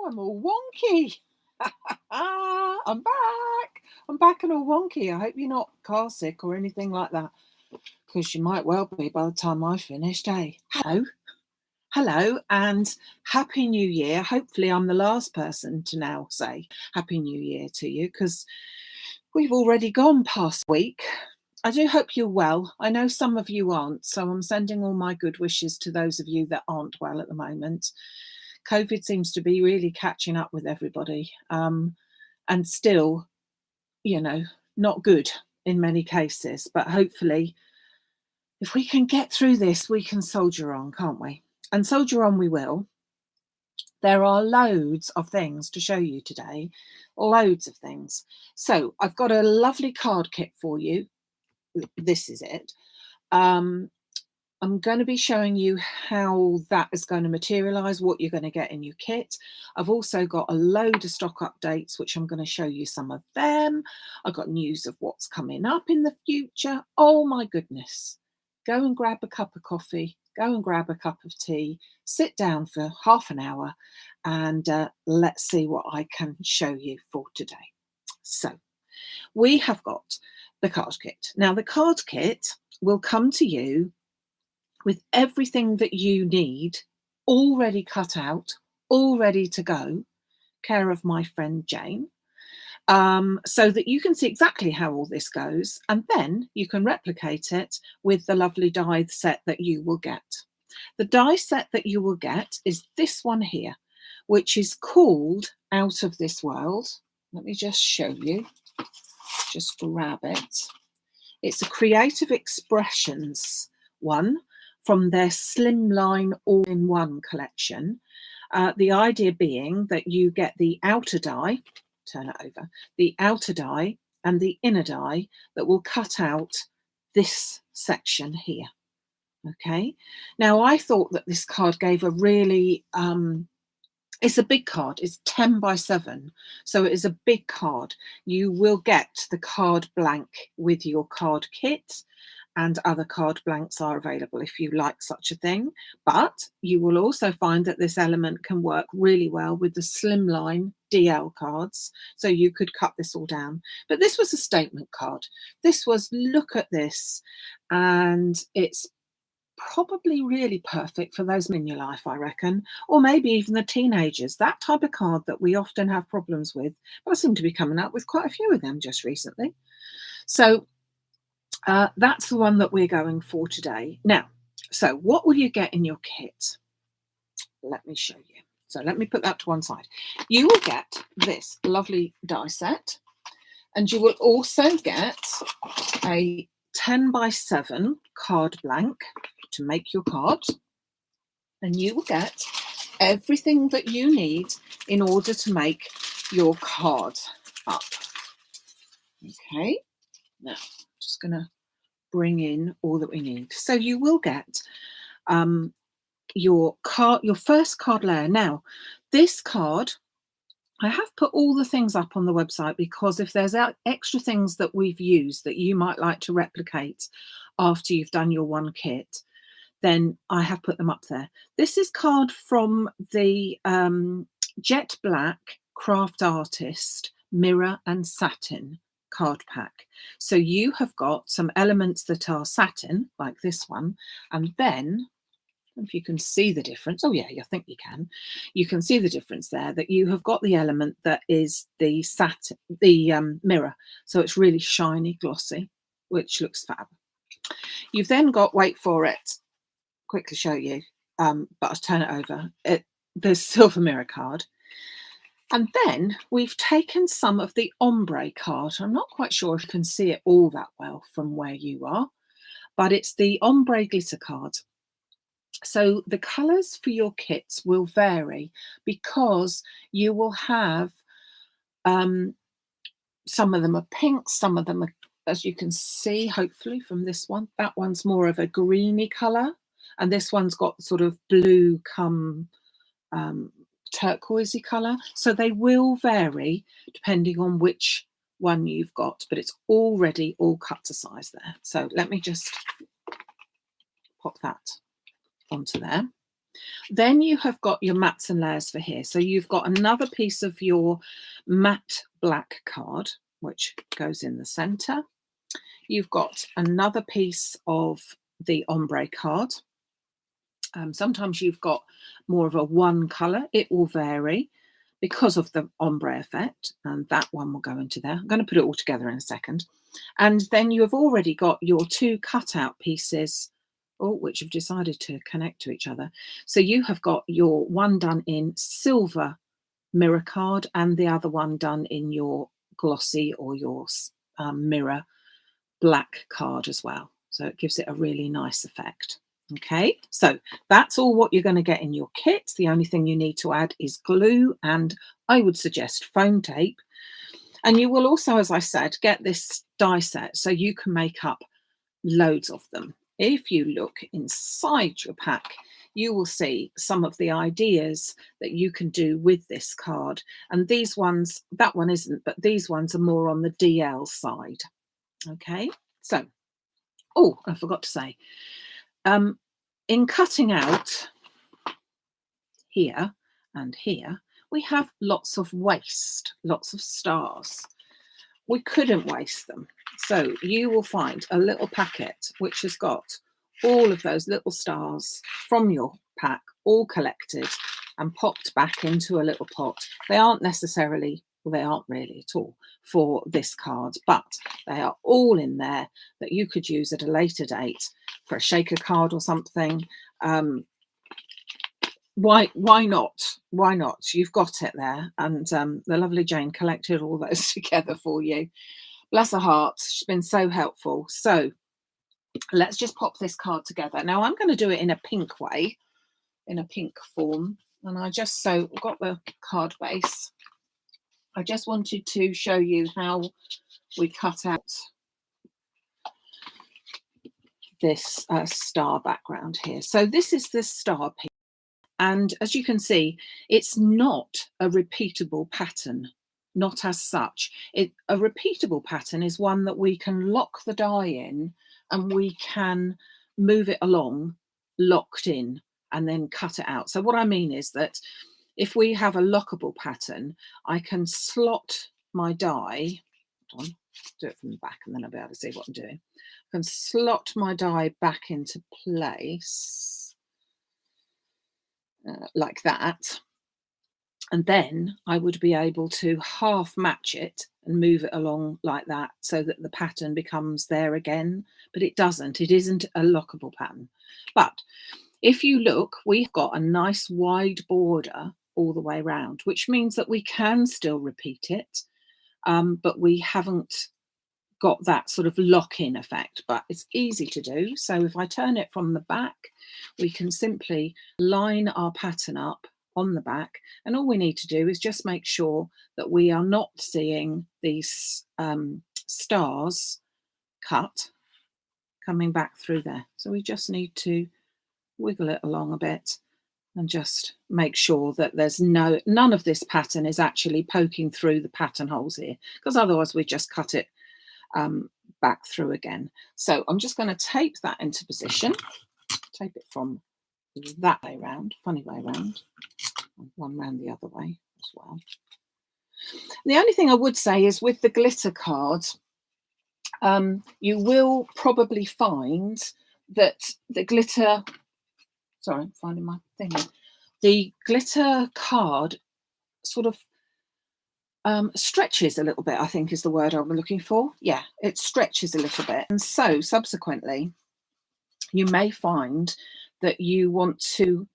I'm all wonky. I'm back. I'm back and all wonky. I hope you're not car sick or anything like that, because you might well be by the time I finished, eh? Hello, and Happy New Year. Hopefully I'm the last person to now say Happy New Year to you, because we've already gone past week. I do hope you're well. I know some of you aren't, so I'm sending all my good wishes to those of you that aren't well at the moment. COVID seems to be really catching up with everybody, and still, not good in many cases. But hopefully, if we can get through this, we can soldier on, can't we? And soldier on we will. There are loads of things to show you today, loads of things. So I've got a lovely card kit for you. This is it. I'm going to be showing you how that is going to materialise, what you're going to get in your kit. I've also got a load of stock updates, which I'm going to show you some of them. I've got news of what's coming up in the future. Oh my goodness. Go and grab a cup of coffee, go and grab a cup of tea, sit down for half an hour, and let's see what I can show you for today. So we have got the card kit. Now the card kit will come to you with everything that you need already cut out, all ready to go, care of my friend Jane, so that you can see exactly how all this goes, and then you can replicate it with the lovely die set that you will get. The die set that you will get is this one here, which is called Out of This World. Let me just show you. Just grab it. It's a Creative Expressions one from their Slimline All-in-One collection. The idea being that you get the outer die, turn it over, the outer die and the inner die that will cut out this section here. Okay, now I thought that this card gave a really, it's a big card, it's 10 by 7, so it is a big card. You will get the card blank with your card kit, and other card blanks are available if you like such a thing. But you will also find that this element can work really well with the Slimline DL cards. So you could cut this all down. But this was a statement card. This was, look at this. And it's probably really perfect for those in your life, I reckon. Or maybe even the teenagers. That type of card that we often have problems with. But I seem to be coming up with quite a few of them just recently. So that's the one that we're going for today. Now, so what will you get in your kit? Let me show you. So let me put that to one side. You will get this lovely die set, and you will also get a 10 by 7 card blank to make your card, and you will get everything that you need in order to make your card up. Okay, now just going to bring in all that we need. So you will get your first card layer. Now, this card, I have put all the things up on the website, because if there's extra things that we've used that you might like to replicate after you've done your one kit, then I have put them up there. This is card from the Jet Black Craft Artist Mirror and Satin card pack. So you have got some elements that are satin, like this one, and then, if you can see the difference, oh yeah, I think you can see the difference there, that you have got the element that is the satin, the mirror, so it's really shiny, glossy, which looks fab. You've then got, wait for it, quickly show you, but I'll turn it over, the silver mirror card. And then we've taken some of the ombre card. I'm not quite sure if you can see it all that well from where you are, but it's the ombre glitter card. So the colours for your kits will vary, because you will have, some of them are pink, some of them are, as you can see, hopefully from this one, that one's more of a greeny colour, and this one's got sort of blue come turquoisey colour. So they will vary depending on which one you've got, but it's already all cut to size there. So let me just pop that onto there. Then you have got your mats and layers for here. So you've got another piece of your matte black card, which goes in the center. You've got another piece of the ombre card. Sometimes you've got more of a one color. It will vary because of the ombre effect, and that one will go into there. I'm going to put it all together in a second. And then you have already got your two cutout pieces, which have decided to connect to each other. So you have got your one done in silver mirror card and the other one done in your glossy or your mirror black card as well. So it gives it a really nice effect. Okay, so that's all what you're going to get in your kit. The only thing you need to add is glue, and I would suggest foam tape. And you will also, as I said, get this die set so you can make up loads of them. If you look inside your pack, you will see some of the ideas that you can do with this card. And these ones, that one isn't, but these ones are more on the DL side. Okay, so, I forgot to say, in cutting out here and here, we have lots of waste, lots of stars. We couldn't waste them. So you will find a little packet which has got all of those little stars from your pack all collected and popped back into a little pot. They aren't necessarily, well, they aren't really at all for this card, but they are all in there that you could use at a later date for a shaker card or something. Why not? Why not? You've got it there. And the lovely Jane collected all those together for you. Bless her heart. She's been so helpful. So let's just pop this card together. Now I'm going to do it in a pink way, in a pink form. And I just got the card base. I just wanted to show you how we cut out this star background here. So this is the star piece. And as you can see, it's not a repeatable pattern, not as such. A repeatable pattern is one that we can lock the die in and we can move it along locked in and then cut it out. So what I mean is that if we have a lockable pattern, I can slot my die, hold on, do it from the back and then I'll be able to see what I'm doing. I can slot my die back into place like that. And then I would be able to half match it and move it along like that so that the pattern becomes there again. But it doesn't. It isn't a lockable pattern. But if you look, we've got a nice wide border all the way around, which means that we can still repeat it, but we haven't got that sort of lock-in effect, but it's easy to do. So if I turn it from the back, we can simply line our pattern up on the back, and all we need to do is just make sure that we are not seeing these stars cut coming back through there. So we just need to wiggle it along a bit and just make sure that there's none of this pattern is actually poking through the pattern holes here, because otherwise we just cut it back through again. So I'm just going to tape that into position, tape it from that way round, funny way round, one round the other way as well. The only thing I would say is with the glitter card, you will probably find that the glitter, sorry, I'm finding my thing, the glitter card sort of stretches a little bit, I think is the word I'm looking for. Yeah, it stretches a little bit. And so subsequently, you may find that you want to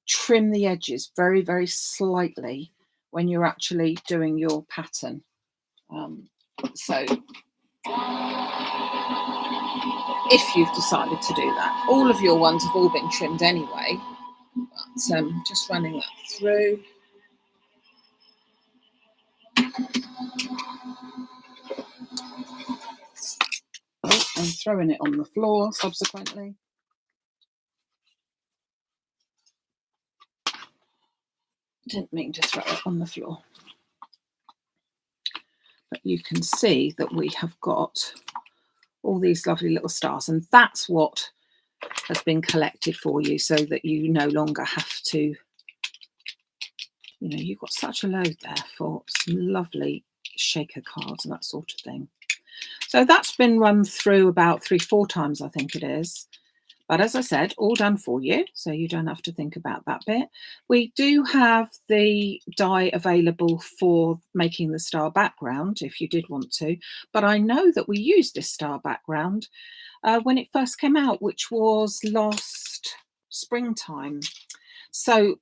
trim the edges very, very slightly when you're actually doing your pattern. So if you've decided to do that, all of your ones have all been trimmed anyway, but just running that through. And throwing it on the floor subsequently. Didn't mean to throw it on the floor. But you can see that we have got all these lovely little stars, and that's what has been collected for you so that you no longer have to, you know, you've got such a load there for some lovely shaker cards and that sort of thing. So that's been run through about 3-4 times, I think it is. But as I said, all done for you, so you don't have to think about that bit. We do have the die available for making the star background if you did want to. But I know that we used this star background when it first came out, which was last springtime. So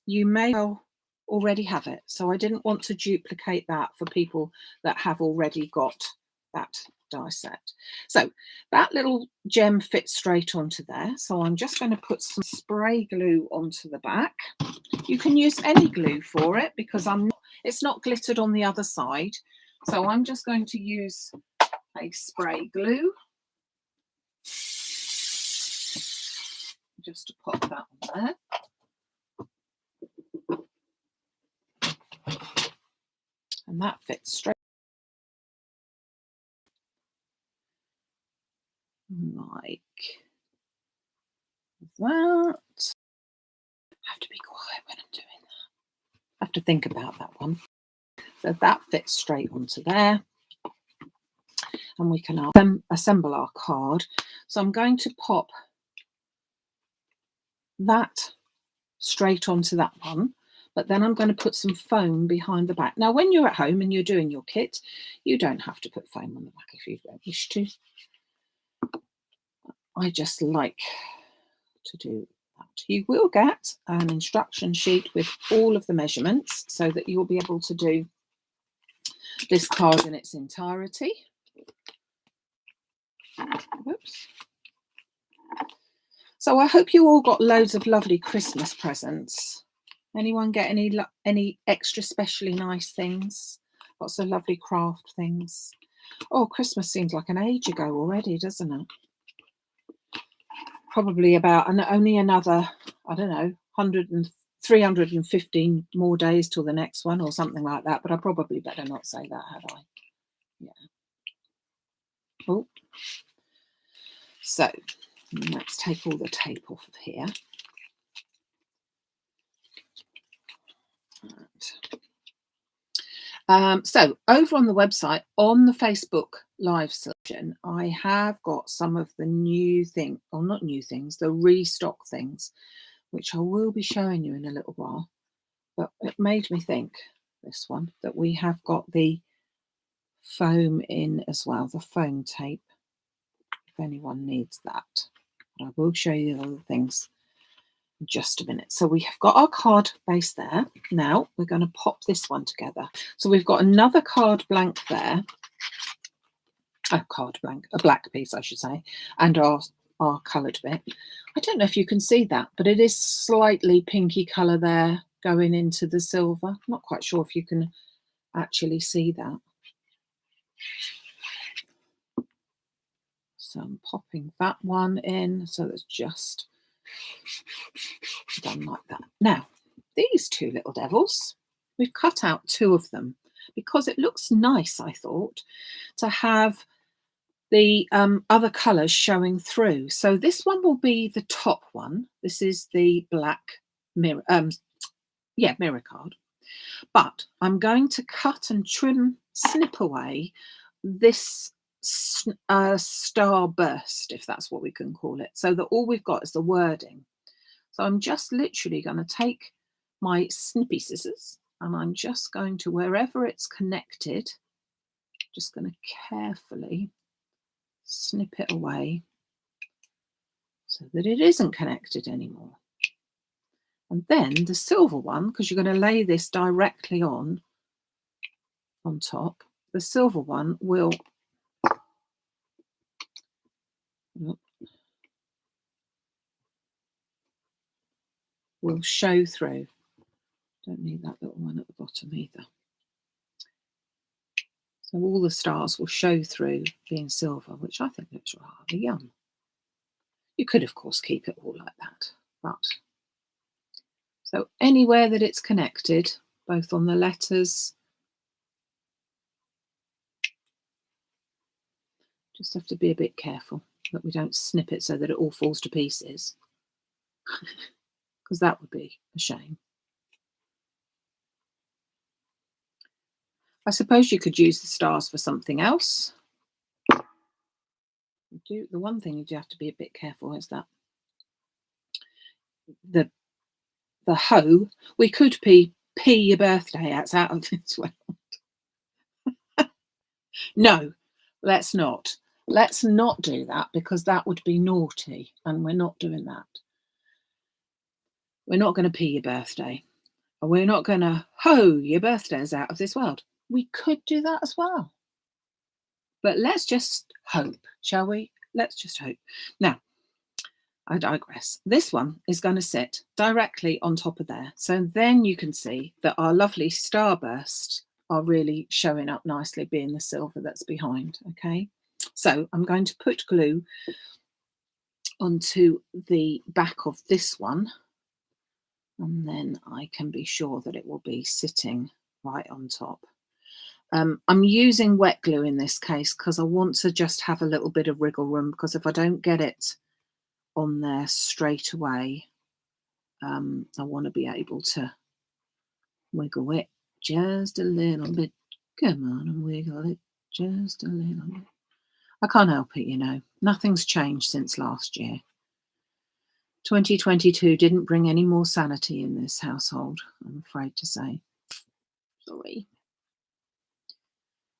you may well already have it. So I didn't want to duplicate that for people that have already got that die set. So that little gem fits straight onto there. So I'm just going to put some spray glue onto the back. You can use any glue for it because it's not glittered on the other side. So I'm just going to use a spray glue just to pop that on there. And that fits straight. Like that. I have to be quiet when I'm doing that. I have to think about that one. So that fits straight onto there. And we can assemble our card. So I'm going to pop that straight onto that one, but then I'm going to put some foam behind the back. Now, when you're at home and you're doing your kit, you don't have to put foam on the back if you don't wish to. I just like to do that. You will get an instruction sheet with all of the measurements so that you'll be able to do this card in its entirety. Whoops. So I hope you all got loads of lovely Christmas presents. Anyone get any extra specially nice things? Lots of lovely craft things. Oh, Christmas seems like an age ago already, doesn't it? Probably about only another, I don't know, 315 more days till the next one or something like that. But I probably better not say that, had I? Yeah. Oh. So let's take all the tape off of here. So over on the website, on the Facebook live session, I have got some of the new things, or not new things, the restock things, which I will be showing you in a little while. But it made me think, this one, that we have got the foam in as well, the foam tape, if anyone needs that. But I will show you the other things in just a minute. So we have got our card base there. Now we're going to pop this one together. So we've got another card blank there. A card blank, a black piece, I should say, and our coloured bit. I don't know if you can see that, but it is slightly pinky colour there going into the silver. I'm not quite sure if you can actually see that. So I'm popping that one in, so it's just done like that. Now, these two little devils, we've cut out 2 of them because it looks nice, I thought, to have the other colours showing through. So this one will be the top one. This is the black mirror, mirror card. But I'm going to cut and snip away this star burst, if that's what we can call it, so that all we've got is the wording. So I'm just literally going to take my snippy scissors and I'm just going to, wherever it's connected, just going to carefully snip it away so that it isn't connected anymore. And then the silver one, because you're going to lay this directly on top, the silver one will show through. Don't need that little one at the bottom either. So all the stars will show through being silver, which I think looks rather yum. You could, of course, keep it all like that, but so anywhere that it's connected, both on the letters, just have to be a bit careful. that we don't snip it so that it all falls to pieces, because that would be a shame. I suppose you could use the stars for something else. The one thing you do have to be a bit careful is that the hoe, we could pee your birthday out of this world. No, let's not. Let's not do that, because that would be naughty, and we're not doing that. We're not going to pee your birthday. And we're not going to hoe your birthdays out of this world. We could do that as well. But let's just hope, shall we? Let's just hope. Now, I digress. This one is going to sit directly on top of there. So then you can see that our lovely starbursts are really showing up nicely, being the silver that's behind. Okay, so I'm going to put glue onto the back of this one, and then I can be sure that it will be sitting right on top. I'm using wet glue in this case because I want to just have a little bit of wriggle room, because if I don't get it on there straight away, I want to be able to wiggle it just a little bit. Come on and wiggle it just a little bit. I can't help it, you know. Nothing's changed since last year. 2022 didn't bring any more sanity in this household, I'm afraid to say. Sorry.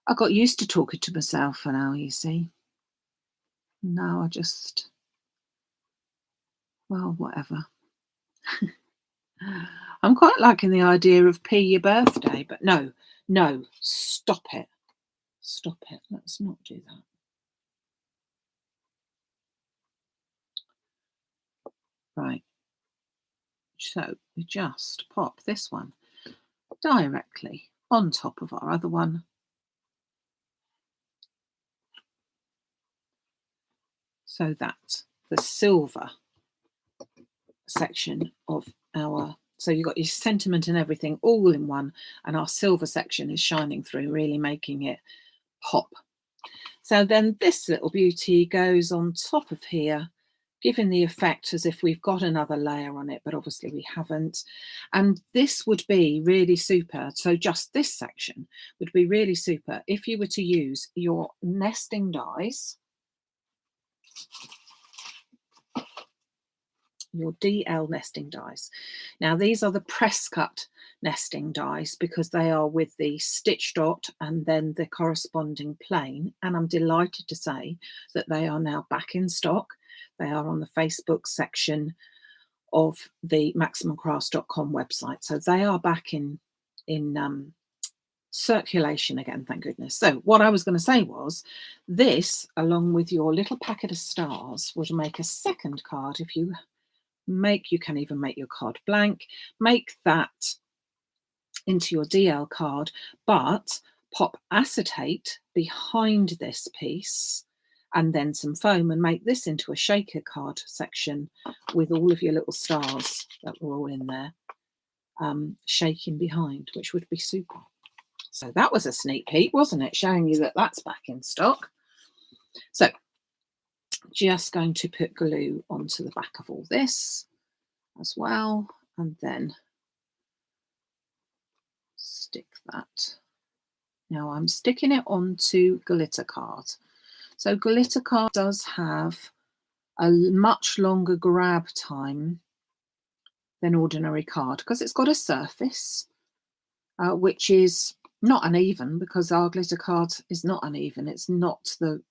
I got used to talking to myself for now, you see. Now I just, well, whatever. I'm quite liking the idea of pee your birthday, but no, stop it. Stop it. Let's not do that. Right. So we just pop this one directly on top of our other one. So that the silver section of our, so you've got your sentiment and everything all in one, and our silver section is shining through, really making it pop. So then this little beauty goes on top of here, giving the effect as if we've got another layer on it, but obviously we haven't. And this would be really super. So just this section would be really super if you were to use your nesting dies, your DL nesting dies. Now these are the press cut nesting dies, because they are with the stitch dot and then the corresponding plain, and I'm delighted to say that they are now back in stock. They are on the Facebook section of the maximumcrafts.com website, so they are back in circulation again, thank goodness. So what I was going to say was, this along with your little packet of stars would make a second card. If you can even make your card blank, make that into your DL card, but pop acetate behind this piece and then some foam, and make this into a shaker card section with all of your little stars that were all in there shaking behind, which would be super. So that was a sneak peek, wasn't it, showing you that that's back in stock. So just going to put glue onto the back of all this as well, and then stick that. Now I'm sticking it onto glitter card. So glitter card does have a much longer grab time than ordinary card, because it's got a surface which is not uneven, because our glitter card is not uneven. It's not the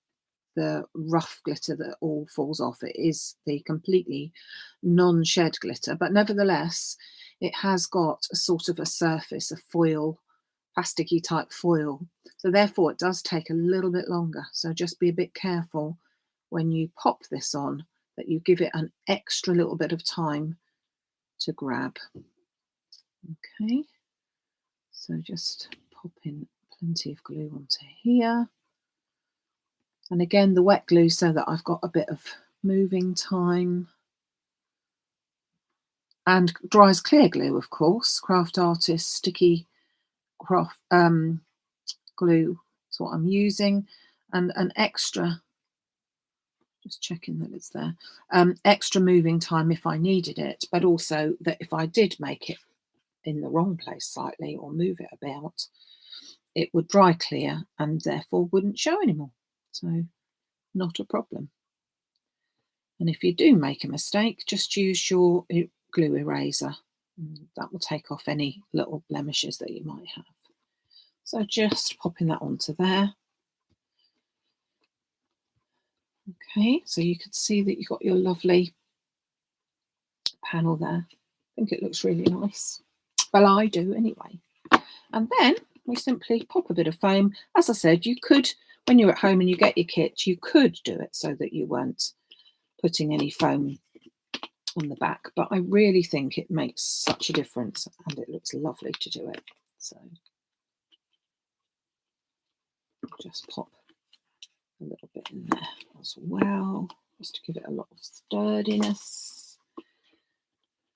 rough glitter that all falls off. It is the completely non-shed glitter, but nevertheless it has got a sort of a surface, a foil, plasticky type foil, so therefore it does take a little bit longer. So just be a bit careful when you pop this on, that you give it an extra little bit of time to grab. Okay, so just pop in plenty of glue onto here. And again, the wet glue so that I've got a bit of moving time. And dry as clear glue, of course. Craft Artist sticky craft glue is what I'm using. And an extra, Just checking that it's there. Extra moving time if I needed it, but also that if I did make it in the wrong place slightly or move it about, it would dry clear and therefore wouldn't show anymore. So not a problem. And if you do make a mistake, just use your glue eraser. That will take off any little blemishes that you might have. So just popping that onto there. Okay, so you can see that you've got your lovely panel there. I think it looks really nice. Well, I do anyway. And then we simply pop a bit of foam. As I said, you could, when you're at home and you get your kit, you could do it so that you weren't putting any foam on the back. But I really think it makes such a difference and it looks lovely to do it. So just pop a little bit in there as well, just to give it a lot of sturdiness.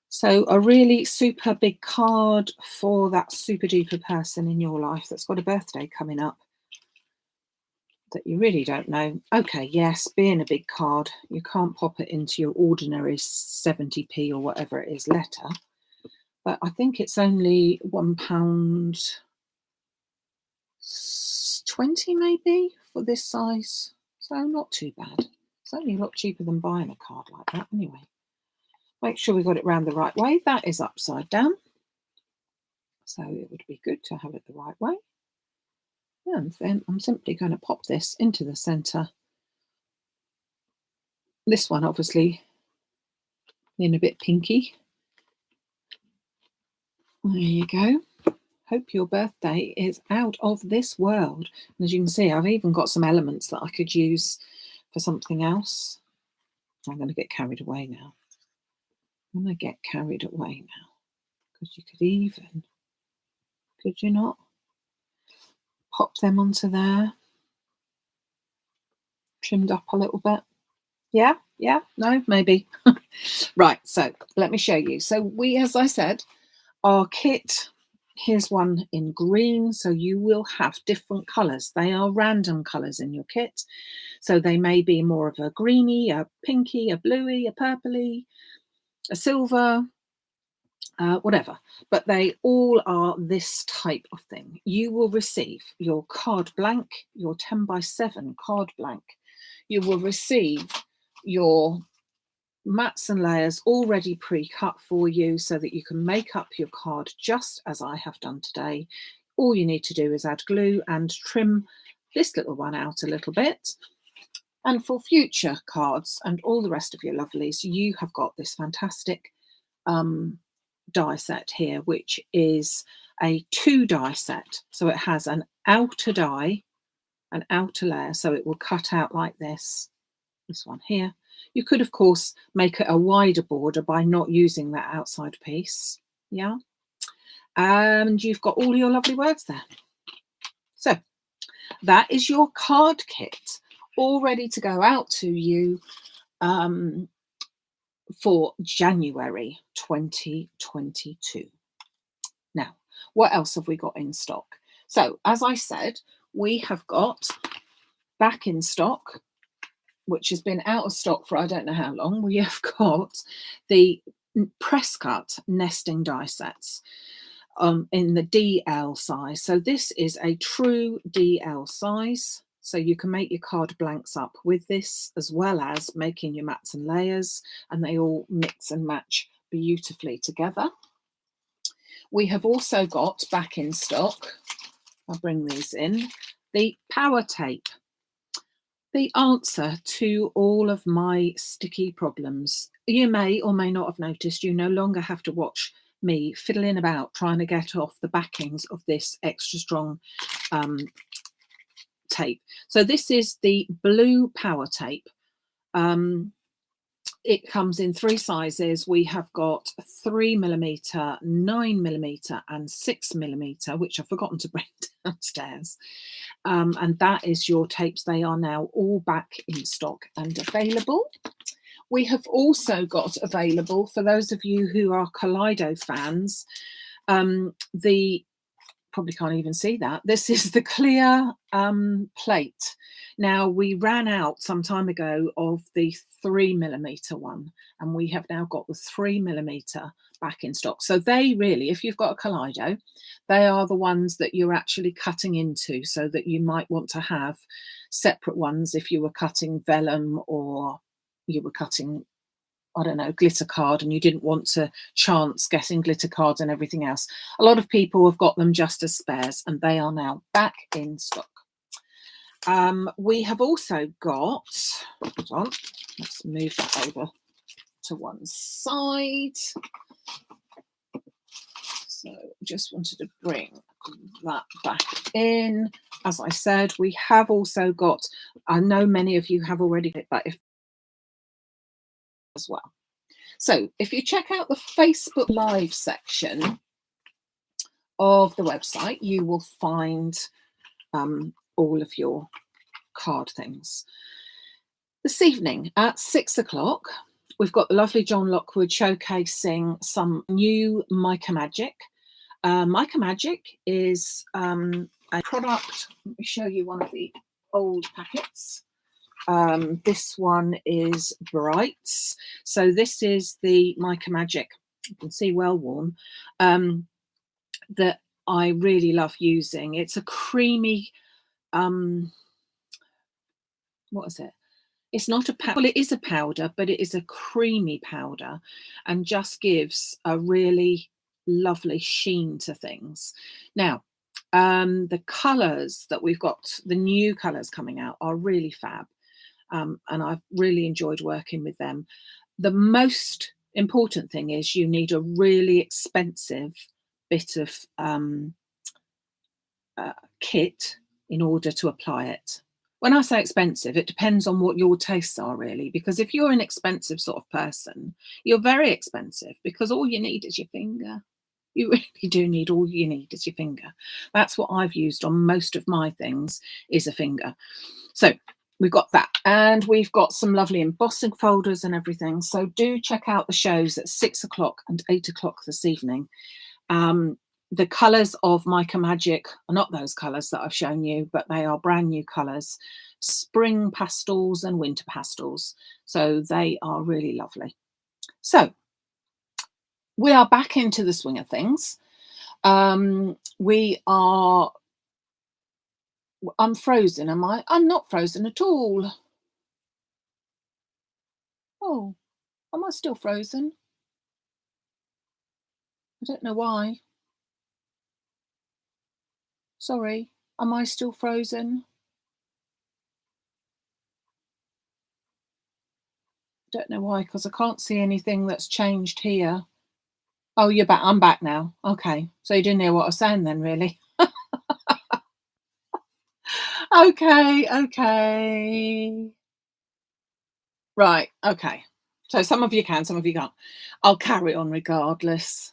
So a really super big card for that super duper person in your life that's got a birthday coming up that you really don't know. Okay, yes, being a big card, you can't pop it into your ordinary 70p or whatever it is letter, but I think it's only £1.20 maybe for this size, so not too bad. It's only a lot cheaper than buying a card like that anyway. Make sure we got it round the right way. That is upside down, so it would be good to have it the right way. And then I'm simply going to pop this into the centre. This one obviously being a bit pinky. There you go. Hope your birthday is out of this world. And as you can see, I've even got some elements that I could use for something else. I'm going to get carried away now. I'm going to get carried away now. Because you could even, could you not? Pop them onto there. Trimmed up a little bit. Yeah, no, maybe. Right, so let me show you. So we, as I said, our kit, here's one in green. So you will have different colours. They are random colours in your kit. So they may be more of a greeny, a pinky, a bluey, a purpley, a silver, whatever, but they all are this type of thing. You will receive your card blank, your 10x7 card blank. You will receive your mats and layers already pre-cut for you so that you can make up your card just as I have done today. All you need to do is add glue and trim this little one out a little bit. And for future cards and all the rest of your lovelies, you have got this fantastic die set here, which is a 2 die set. So it has an outer die, an outer layer, so it will cut out like this one here. You could of course make it a wider border by not using that outside piece, yeah, and you've got all your lovely words there. So that is your card kit all ready to go out to you for January 2022. Now, what else have we got in stock? So, as I said, we have got back in stock, which has been out of stock for I don't know how long. We have got the press cut nesting die sets in the DL size. So this is a true DL size. So you can make your card blanks up with this, as well as making your mats and layers, and they all mix and match beautifully together. We have also got back in stock, I'll bring these in, the power tape. The answer to all of my sticky problems. You may or may not have noticed you no longer have to watch me fiddling about trying to get off the backings of this extra strong tape. So this is the blue power tape. It comes in 3 sizes. We have got 3mm, 9mm and 6mm, which I've forgotten to bring downstairs. And that is your tapes. They are now all back in stock and available. We have also got available, for those of you who are Kaleido fans, the probably can't even see that. This is the clear plate. Now, we ran out some time ago of the 3mm one, and we have now got the 3mm back in stock. So they really, if you've got a Kaleido, they are the ones that you're actually cutting into, so that you might want to have separate ones if you were cutting vellum or you were cutting, I don't know, glitter card, and you didn't want to chance getting glitter cards and everything else. A lot of people have got them just as spares, and they are now back in stock. We have also got, hold on, let's move that over to one side. So just wanted to bring that back in. As I said, we have also got, I know many of you have already, but if as well. So if you check out the Facebook Live section of the website, you will find all of your card things. This evening at 6 o'clock, we've got the lovely John Lockwood showcasing some new Mica Magic. Mica Magic is a product. Let me show you one of the old packets. This one is Brights. So this is the Mica Magic, you can see well worn, that I really love using. It's a creamy, what is it? It's not a powder, well, it is a powder, but it is a creamy powder and just gives a really lovely sheen to things. Now, the colours that we've got, the new colours coming out, are really fab. And I've really enjoyed working with them. The most important thing is you need a really expensive bit of kit in order to apply it. When I say expensive, it depends on what your tastes are, really, because if you're an expensive sort of person, you're very expensive, because all you need is your finger. You really do need, all you need is your finger. That's what I've used on most of my things, is a finger. So we've got that, and we've got some lovely embossing folders and everything. So do check out the shows at 6 o'clock and 8 o'clock this evening. The colours of Mica Magic are not those colours that I've shown you, but they are brand new colours, spring pastels and winter pastels. So they are really lovely. So we are back into the swing of things. I'm frozen, am I? I'm not frozen at all. Oh, am I still frozen? I don't know why. Sorry, am I still frozen? Don't know why, because I can't see anything that's changed here. Oh, you're back. I'm back now. Okay, so you didn't hear what I was saying then, really? Okay. Right, okay. So some of you can, some of you can't. I'll carry on regardless.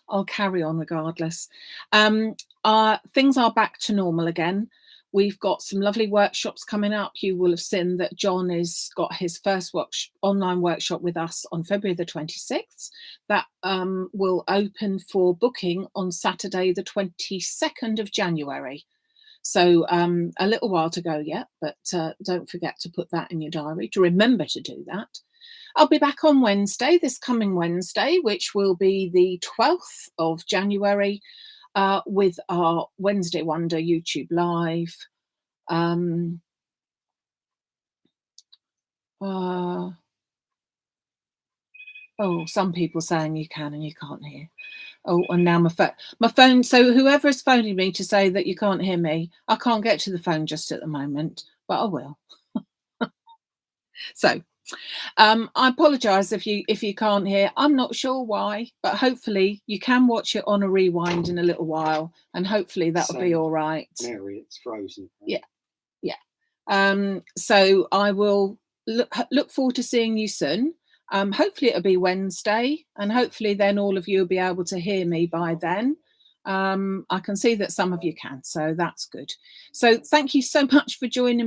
Things are back to normal again. We've got some lovely workshops coming up. You will have seen that John has got his first online workshop with us on February the 26th. That will open for booking on Saturday the 22nd of January. So a little while to go yet, but don't forget to put that in your diary to remember to do that. I'll be back on Wednesday, this coming Wednesday, which will be the 12th of January, with our Wednesday Wonder YouTube Live. Oh, some people saying you can and you can't hear. Oh, and now my phone. So whoever is phoning me to say that you can't hear me, I can't get to the phone just at the moment, but I will. So I apologise if you can't hear. I'm not sure why, but hopefully you can watch it on a rewind in a little while, and hopefully that'll be all right. Mary, it's frozen. Yeah. So I will look forward to seeing you soon. Hopefully it'll be Wednesday, and hopefully then all of you will be able to hear me by then. I can see that some of you can, so that's good. So thank you so much for joining me.